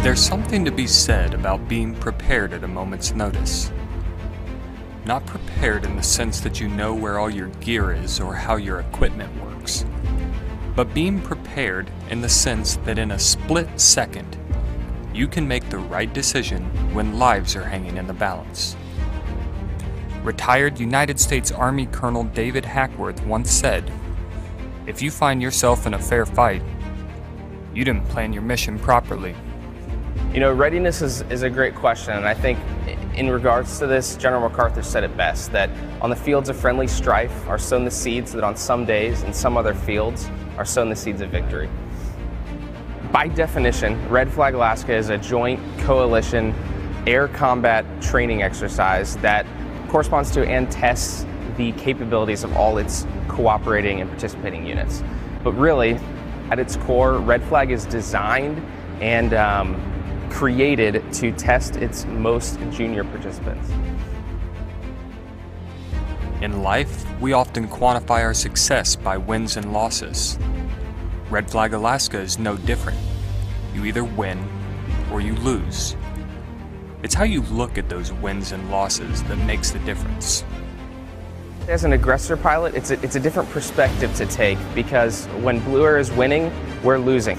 There's something to be said about being prepared at a moment's notice. Not prepared in the sense that you know where all your gear is or how your equipment works, but being prepared in the sense that in a split second, you can make the right decision when lives are hanging in the balance. Retired United States Army Colonel David Hackworth once said, "If you find yourself in a fair fight, you didn't plan your mission properly." You know, readiness is a great question, and I think in regards to this, General MacArthur said it best, that on the fields of friendly strife are sown the seeds that on some days in some other fields are sown the seeds of victory. By definition, Red Flag Alaska is a joint coalition air combat training exercise that corresponds to and tests the capabilities of all its cooperating and participating units. But really, at its core, Red Flag is designed and created to test its most junior participants. In life, we often quantify our success by wins and losses. Red Flag Alaska is no different. You either win or you lose. It's how you look at those wins and losses that makes the difference. As an aggressor pilot, it's a different perspective to take, because when Blue Air is winning, we're losing.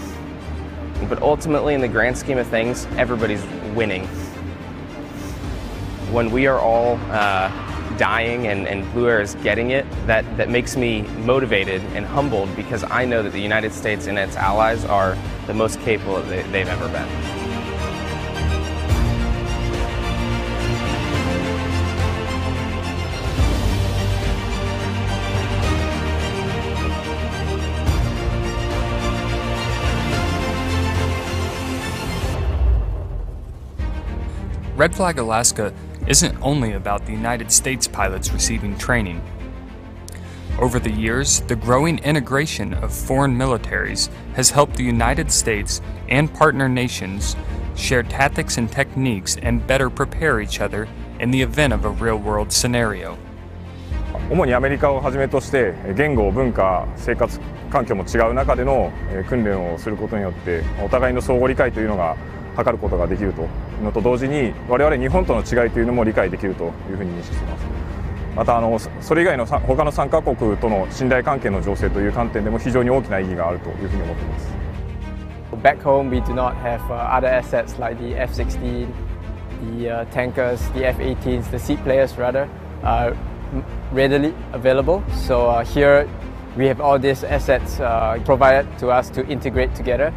But ultimately, in the grand scheme of things, everybody's winning. When we are all dying and Blue Air is getting it, that makes me motivated and humbled, because I know that the United States and its allies are the most capable they've ever been. Red Flag Alaska isn't only about the United States pilots receiving training. Over the years, the growing integration of foreign militaries has helped the United States and partner nations share tactics and techniques and better prepare each other in the event of a real-world scenario. 主にアメリカをはじめとして言語、文化、生活環境も違う中での訓練をすることによってお互いの相互理解というのが図ることができるというのと同時に、我々日本との違いというのも理解できるというふうに認識しています。またそれ以外の他の3カ国との信頼関係の醸成という観点でも非常に大きな意義があるというふうに思っています。Back home, we do not have other assets like the F-16, the tankers, the F-18s, the seaplanes rather, readily available. So here we have all these assets provided to us to integrate together.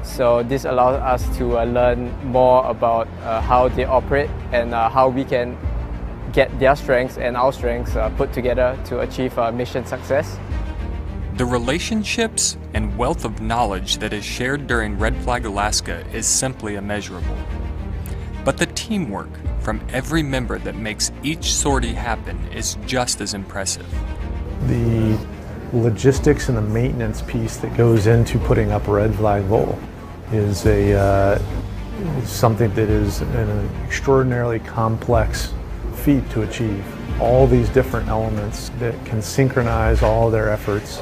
So this allows us to learn more about how they operate and how we can get their strengths and our strengths put together to achieve mission success. The relationships and wealth of knowledge that is shared during Red Flag Alaska is simply immeasurable. But the teamwork from every member that makes each sortie happen is just as impressive. The logistics and the maintenance piece that goes into putting up a Red Flag Vol is something that is an extraordinarily complex feat to achieve. All these different elements that can synchronize all their efforts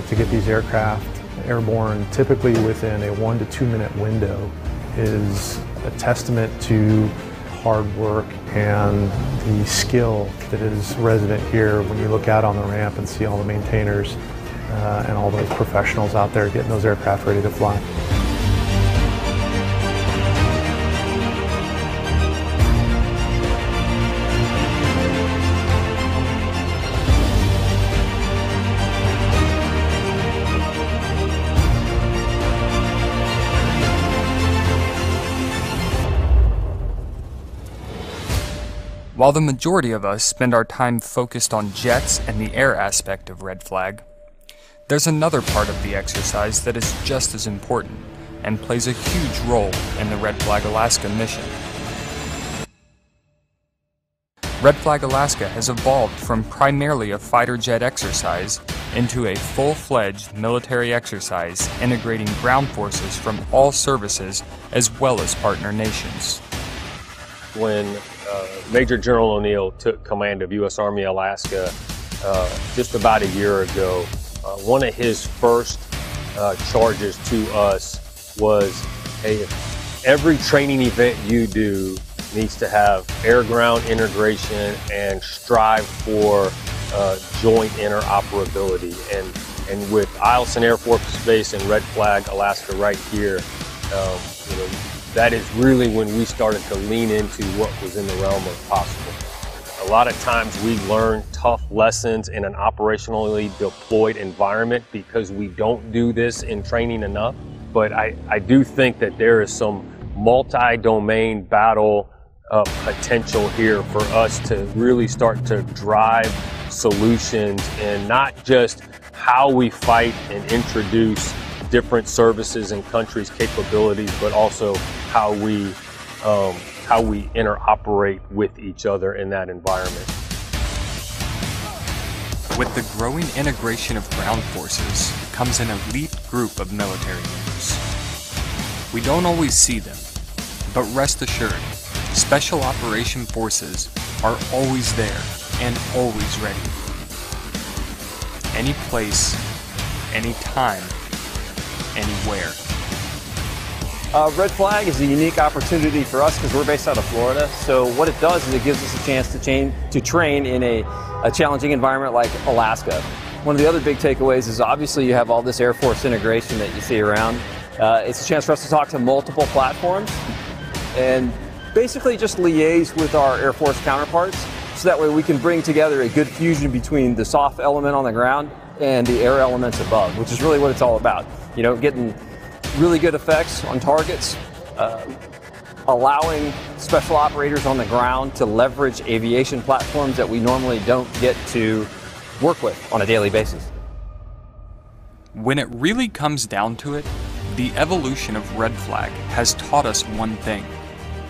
to get these aircraft airborne typically within a 1 to 2 minute window is a testament to hard work and the skill that is resident here when you look out on the ramp and see all the maintainers and all those professionals out there getting those aircraft ready to fly. While the majority of us spend our time focused on jets and the air aspect of Red Flag, there's another part of the exercise that is just as important and plays a huge role in the Red Flag Alaska mission. Red Flag Alaska has evolved from primarily a fighter jet exercise into a full-fledged military exercise integrating ground forces from all services as well as partner nations. When Major General O'Neill took command of U.S. Army Alaska just about a year ago, one of his first charges to us was, hey, every training event you do needs to have air-ground integration and strive for joint interoperability. And with Eielson Air Force Base and Red Flag, Alaska right here, that is really when we started to lean into what was in the realm of possible. A lot of times we learn tough lessons in an operationally deployed environment because we don't do this in training enough. But I do think that there is some multi-domain battle potential here for us to really start to drive solutions in not just how we fight and introduce different services and countries' capabilities, but also how we interoperate with each other in that environment. With the growing integration of ground forces comes an elite group of military members. We don't always see them, but rest assured, Special Operation Forces are always there and always ready. Any place, any time, anywhere. Red Flag is a unique opportunity for us because we're based out of Florida. So what it does is it gives us a chance to train in a challenging environment like Alaska. One of the other big takeaways is obviously you have all this Air Force integration that you see around. It's a chance for us to talk to multiple platforms and basically just liaise with our Air Force counterparts so that way we can bring together a good fusion between the soft element on the ground and the air elements above, which is really what it's all about. You know, getting really good effects on targets, allowing special operators on the ground to leverage aviation platforms that we normally don't get to work with on a daily basis. When it really comes down to it, the evolution of Red Flag has taught us one thing.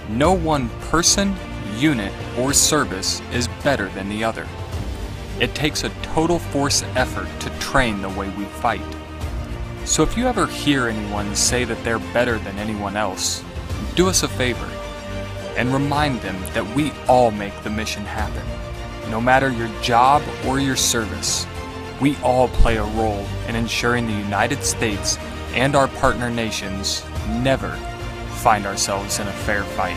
No one person, unit, or service is better than the other. It takes a total force effort to train the way we fight. So if you ever hear anyone say that they're better than anyone else, do us a favor and remind them that we all make the mission happen. No matter your job or your service, we all play a role in ensuring the United States and our partner nations never find ourselves in a fair fight.